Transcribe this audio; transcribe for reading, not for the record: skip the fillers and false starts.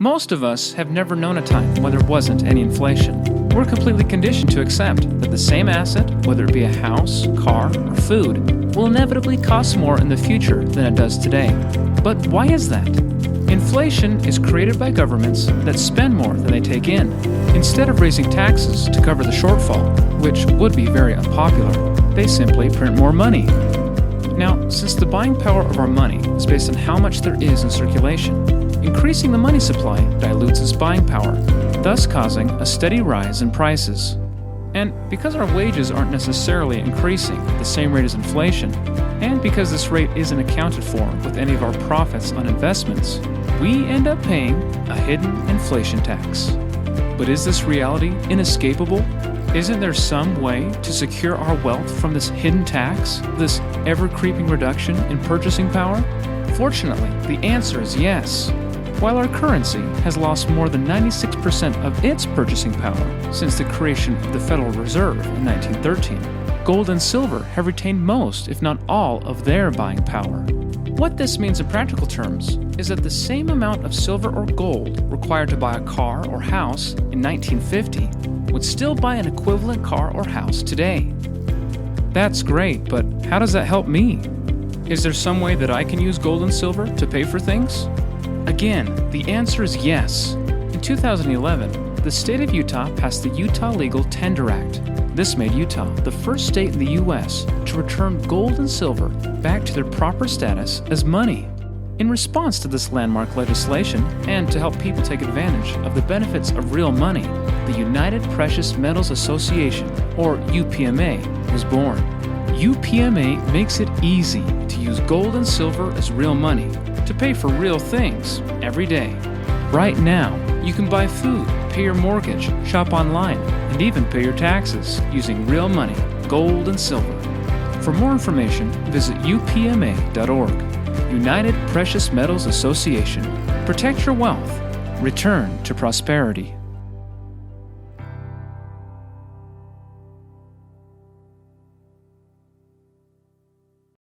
Most of us have never known a time when there wasn't any inflation. We're completely conditioned to accept that the same asset, whether it be a house, car, or food, will inevitably cost more in the future than it does today. But why is that? Inflation is created by governments that spend more than they take in. Instead of raising taxes to cover the shortfall, which would be very unpopular, they simply print more money. Now, since the buying power of our money is based on how much there is in circulation, increasing the money supply dilutes its buying power, thus causing a steady rise in prices. And because our wages aren't necessarily increasing at the same rate as inflation, and because this rate isn't accounted for with any of our profits on investments, we end up paying a hidden inflation tax. But is this reality inescapable? Isn't there some way to secure our wealth from this hidden tax, this ever-creeping reduction in purchasing power? Fortunately, the answer is yes. While our currency has lost more than 96% of its purchasing power since the creation of the Federal Reserve in 1913, gold and silver have retained most, if not all, of their buying power. What this means in practical terms is that the same amount of silver or gold required to buy a car or house in 1950 would still buy an equivalent car or house today. That's great, but how does that help me? Is there some way that I can use gold and silver to pay for things? Again, the answer is yes. In 2011, the state of Utah passed the Utah Legal Tender Act. This made Utah the first state in the U.S. to return gold and silver back to their proper status as money. In response to this landmark legislation, and to help people take advantage of the benefits of real money, the United Precious Metals Association, or UPMA, was born. UPMA makes it easy to use gold and silver as real money to pay for real things every day. Right now, you can buy food, pay your mortgage, shop online, and even pay your taxes using real money, gold and silver. For more information, visit upma.org. United Precious Metals Association. Protect your wealth. Return to prosperity.